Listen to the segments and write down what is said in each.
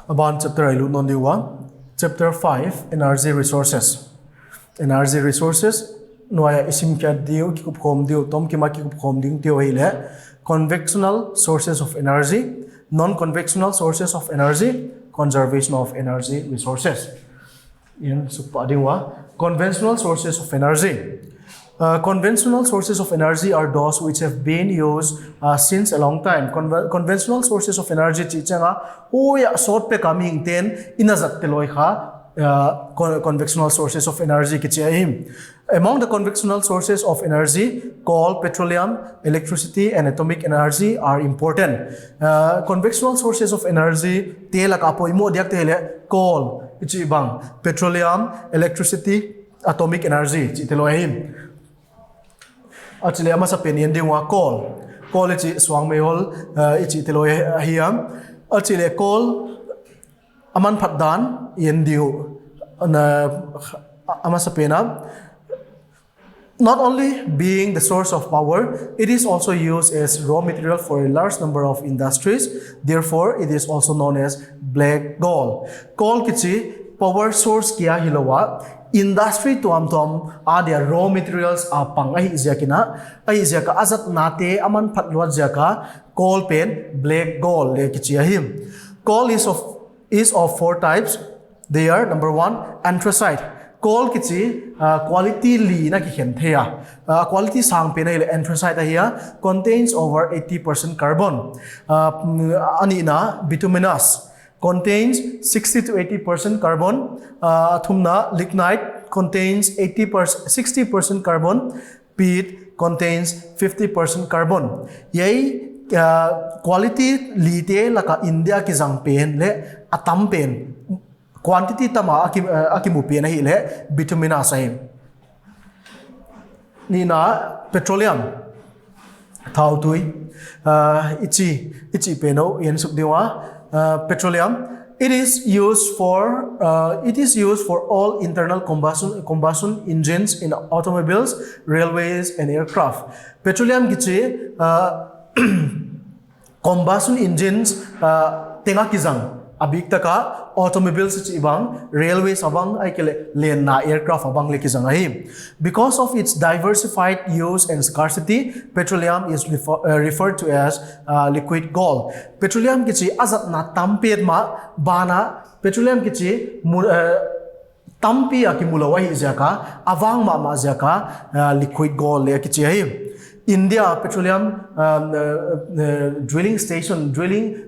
About chapter I non diwa. Chapter 5 Energy Resources. Energy resources noya isim kya dio ki kup khom dio tom ki ma ki kup khom ding dio hile conventional sources of energy, non-conventional sources of energy, conservation of energy resources. In supadingwa conventional sources of energy. Conventional sources of energy are those which have been used since a long time. Conventional sources of energy chichanga oya sort pe coming ten inazat teloi kha conventional sources of energy kichahim. Among the conventional sources of energy, coal, petroleum, electricity, and atomic energy are important. Conventional sources of energy tela ka po imo diak tele coal ichibang, petroleum, electricity, atomic energy chitelohim. Actually, ama sa pen yending wa coal ichi swang mayol ichi teloy hiam. Actually, coal aman phatdan yendiu na ama sa pena. Not only being the source of power, it is also used as raw material for a large number of industries. Therefore, it is also known as black coal. Coal kichi power source kia hilowa. Industry tuam their raw materials pang ai izakina ai izaka azat nate aman phatluat jaka coal pen black coal le kichiahim. Coal is of four types. They are number 1 anthracite. Coal kichi quality li na ki thea quality sang pen ai anthracite here contains over 80% carbon. Anina bituminous contains 60 to 80% carbon. Thumna lignite contains 60% carbon. Peat contains 50% carbon. Yei quality lite laka India ki jang pen le atam pen quantity tama akimu pen hi le bituminous ai. Nina petroleum thau tui ichi peno yen suk dewa. Petroleum. It is used for all internal combustion engines in automobiles, railways, and aircraft. Petroleum kichi combustion engines tenga kizang abik taka automobiles ibang railways abang ay kele len na aircraft abang le kizang ahi. Because of its diversified use and scarcity, petroleum is referred to as liquid gold. Petroleum kichi azat na tampet ma bana petroleum kichi tampi akimulawai jaka avang ma jaka liquid gold le kichi ahi. India petroleum drilling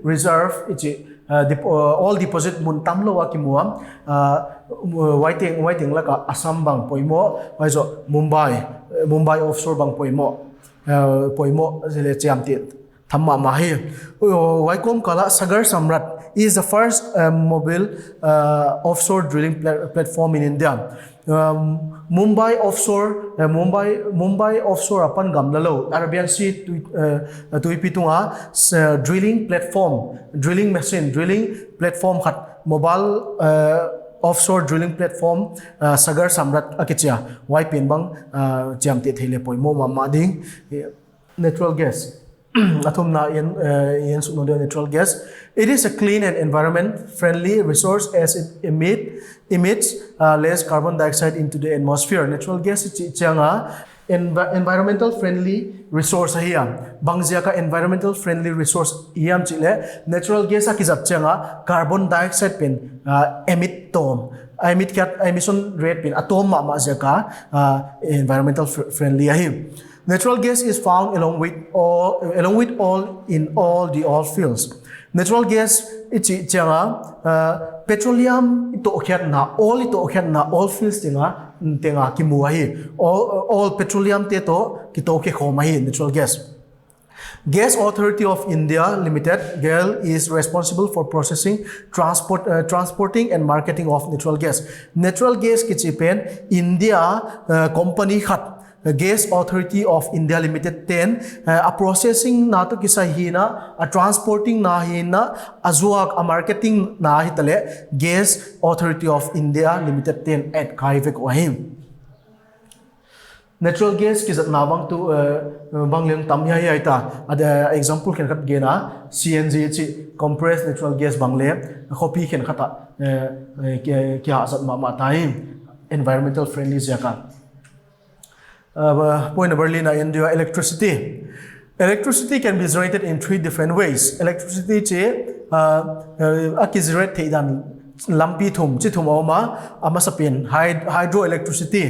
reserve ichi all deposit mun tamlo wa kimuam waiting laka Assam bang poimo waiso Mumbai offshore bang poimo zile chiamtit thamma mahi waikom kala Sagar Samrat is the first mobile offshore drilling platform in India. Mumbai offshore apan gamlalo Arabian Sea tuipitunga drilling platform khat mobile offshore drilling platform Sagar Samrat akichia wai pen bang jamte thele poimo mama ding natural gas. Atomna yen natural gas. It is a clean and environment friendly resource as it emits less carbon dioxide into the atmosphere. Natural gas is changa environmental friendly resource here. Bangzia ka environmental friendly resource iam chile natural gas akizap changa carbon dioxide pen emission rate pen atom ma jaka environmental friendly ahim. Natural gas is found along with all in all the oil fields. Natural gas ichi changa petroleum ito okhat na oil fields tenga kimuahi all petroleum teto kito ke khomahi natural gas. Gas Authority of India Limited GAIL is responsible for processing, transporting and marketing of natural gas. Natural gas kichi pen India company khat Gas Authority of India Limited 10 a processing na to kisa hina a transporting na hina azuak a marketing na hitale Gas Authority of India Limited 10 at kaivek wahim. natural gas ki zat na bang tu bang leng tam ya ya ta ada example khen khat ge na CNG chi compressed natural gas bang le khopi khen khata kya zat ma tai environmental friendly jaka point number lina India electricity. Electricity can be generated in 3 different ways. Electricity che generate theidan lampi thum chi thum oma amasapin hydroelectricity.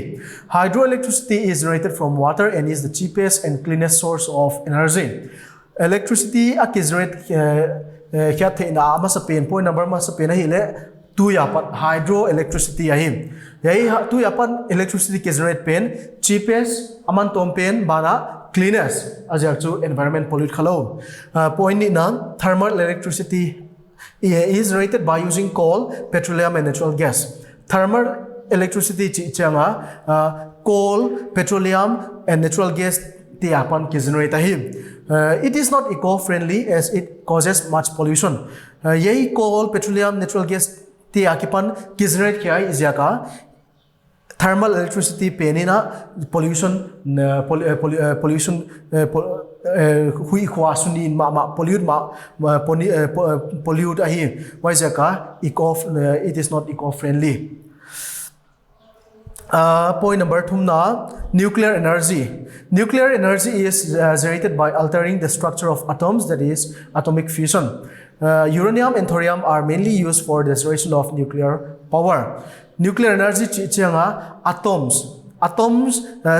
Hydroelectricity is generated from water and is the cheapest and cleanest source of energy. Electricity generate kya theina amasapin point number masapin hile tu yapat hydroelectricity ahim. Yai tu yapan electricity generate pen cheapest aman tom pen bana cleanest as to environment pollute khalo. Point ni na thermal electricity is generated by using coal, petroleum and natural gas. Thermal electricity changa coal, petroleum and natural gas ti apan ki generate ahim. It is not eco-friendly as it causes much pollution. Yai coal, petroleum, natural gas ti akipan ki generate kya is yaka thermal electricity penina pollution hui khwa sunin ma pollute ahi why jaka it is not eco friendly. Point number 2 na nuclear energy. Nuclear energy is generated by altering the structure of atoms, that is atomic fusion. Uranium and thorium are mainly used for the generation of nuclear power. Nuclear energy changa atoms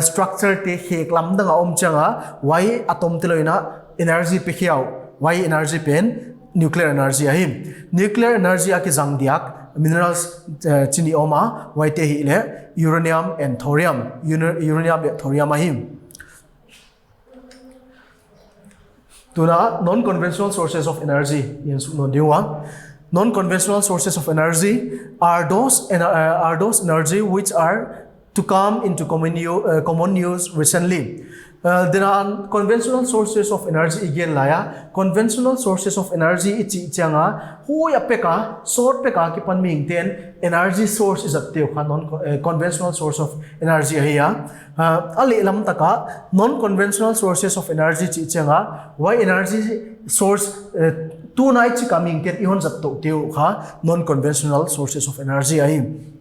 structure te hek lam danga changa why atom teloina energy pe khiao why energy pen nuclear energy ahim. Nuclear energy aki jang diak minerals chini oma why te hile uranium and thorium ahim. Tuna non-conventional sources of energy non-conventional sources of energy are those energy which are to come into common use recently. There are conventional sources of energy again laya. Conventional sources of energy ichi changa hu ya peka short peka ki pan ming ten energy source is a conventional source of energy here. Ali lam taka non-conventional sources of energy chi changa why energy source two nights coming get ihon zat to teu kha non-conventional sources of energy ahim.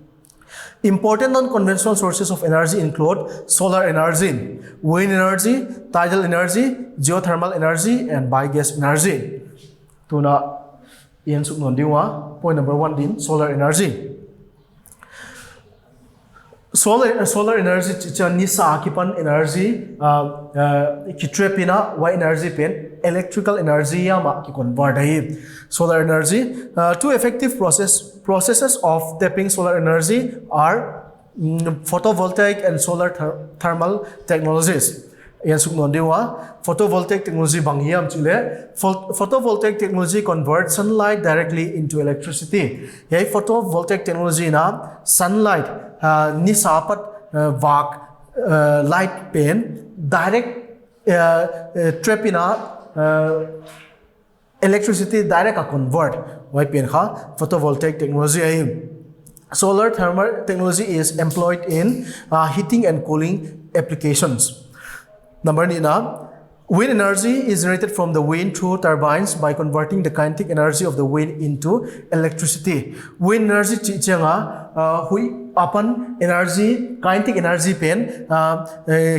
Important non-conventional sources of energy include solar energy, wind energy, tidal energy, geothermal energy, and biogas energy. Tuna iyan suk non diwa point number 1 din solar energy. Solar energy chicha ni sa akipan energy kitrepina why energy pen electrical energy yama ki convert hai. Solar energy two effective processes of tapping solar energy are photovoltaic and solar thermal technologies. Yan suk non dewa photovoltaic technology bangiam chile photovoltaic technology converts sunlight directly into electricity. Yai photovoltaic technology na sunlight ni sapat vak light pen direct trapina electricity direct convert why pen kha photovoltaic technology ai. Solar thermal technology is employed in heating and cooling applications. Number nina, wind energy is generated from the wind through turbines by converting the kinetic energy of the wind into electricity. Wind energy chichanga hui apan energy kinetic energy pen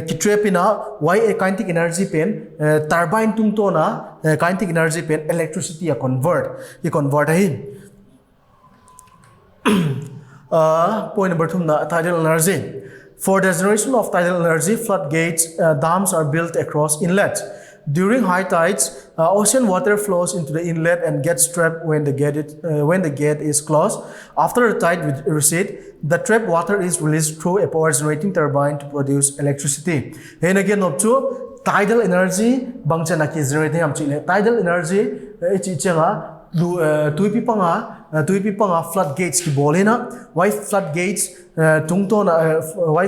kitrepina why a kinetic energy pen turbine tungtona kinetic energy pen electricity convert hai. Point number 2 na tidal energy. For the generation of tidal energy, floodgates, dams are built across inlets. During high tides, ocean water flows into the inlet and gets trapped when the gate is closed. After the tide recedes, the trapped water is released through a power generating turbine to produce electricity. And again, up to tidal energy, bangchana ki generating am chile. Tidal energy, ichichenga tuipi panga floodgates ki bolena. Why floodgates? Tungtona why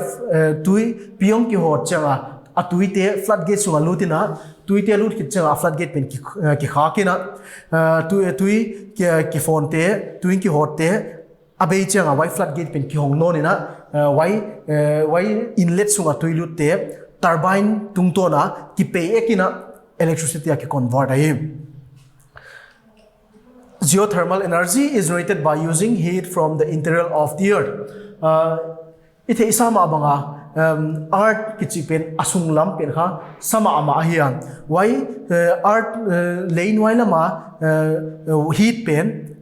tui piong ki hot changa atuite floodgate sunga lutina tuite lut ki changa floodgate pen ki khakina tui ki phone te tui ki hot te abe changa why floodgate pen ki hong no ni na why inlet sunga tuilut te turbine tungto na ki pe ekina electricity ki convert ai. Geothermal energy is generated by using heat from the interior of the earth. Ite isama abanga earth kichipen asung lam pen kha sama ama hian why earth lein wai lama heat pen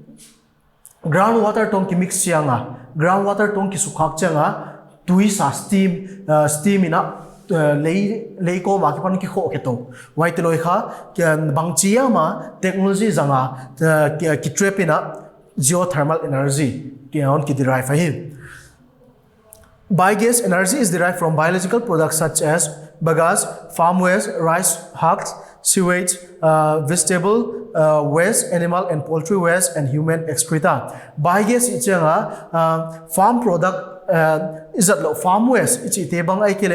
groundwater tong ki mix chianga groundwater tong ki sukhak changa tui sa steam ina lei ko ma ki pan ki kho ke to wai te loi kha bang chia ma technology zanga ki trap ina geothermal energy ki on ki derive hi. Biogas energy is derived from biological products such as bagasse, farm waste, rice husks, sewage, vegetable waste, animal and poultry waste, and human excreta. Biogas is a farm product. Is that farm waste? It's a bang I kill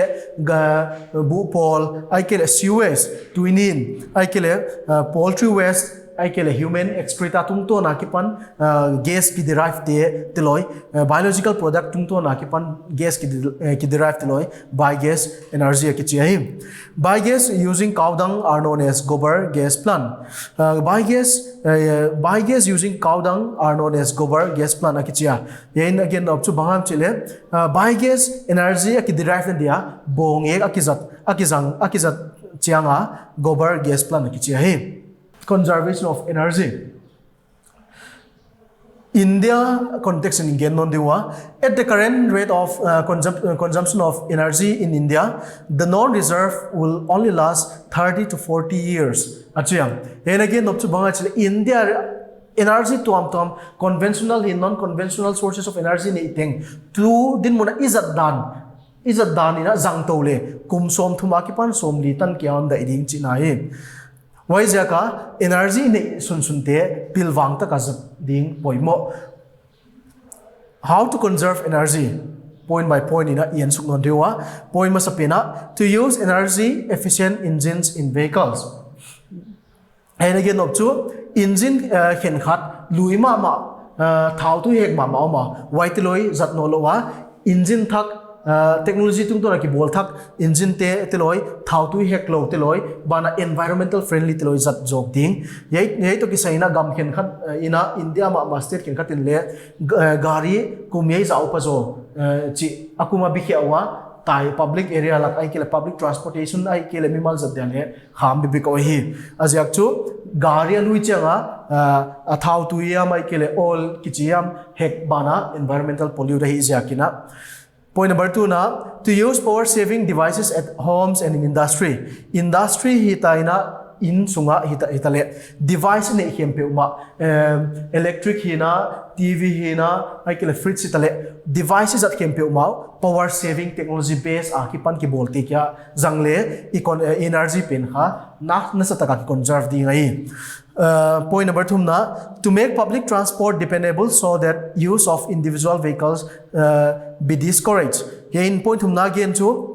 bu pol, I kill sewage, twinin, I kill poultry waste. I kill human excreta tungto na kipan gas ki derive teloi biological product tungto na kipan gas ki derive teloi biogas energy ki chiai. Biogas using cow dung are known as gobar gas plant. Biogas using cow dung are known as gobar gas plant ki chia. Yain again up to bangam chile biogas energy ki derive dia bong ek akizat chianga gobar gas plant ki chiai. Conservation of energy. India context in Indian non-diwa at the current rate of consumption of energy in India, the non-reserve will only last 30 to 40 years. Achiyam. And again, up to Bangladesh, India energy tom conventional and non-conventional sources of energy ni iting tu din muna izat dan ina zang tole kum som thuma ki pan som li tan kiam da iding chinai. Why jaka energy ne sunte pilwang ta kazat ding poimo. How to conserve energy? Point by point ina ian suknon dewa. Point masapina to use energy efficient engines in vehicles. And again up to engine khen khat lui ma thau tu hek ma why teloi zat no lowa engine thak technology tung to na ki bol thak engine teloi thau tu hek lo teloi bana environmental friendly teloi zat jok ding yei to ki saina gam khen khat ina India ma state khen khatin le gari kumei za upazo chi akuma bikhiawa tai public area lak ai kele public transportation ai kele mimal zat dale ham bi ko hi azyak chu gari lui changa thau tu ya mai kele all kichiam hek bana environmental pollute hi jakina. Point number 2 na to use power saving devices at homes and in industry. Industry hitaina in sunga hitale device ne hempe uma electric hina TV hina ai kele fridge hitale devices at hempe uma power saving technology based akipan ki bolte kya jangle energy pen kha na sataka ki conserve di ngai. Point number 2 na to make public transport dependable so that use of individual vehicles be discouraged. Again point na again to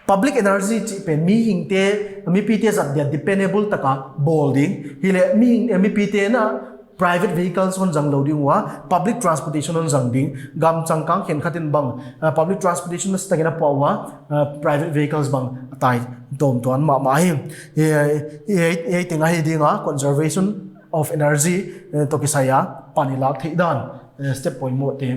public energy pen mi hingte mi pite zat dia dependable taka bolding hile mi pite na private vehicles on jang loading wa public transportation on jang ding gam changkang khen khatin bang public transportation na stagena pawa private vehicles bang tai dom ton ma hi ye tinga hi dinga conservation of energy to kisaya panilak theidan step point mo te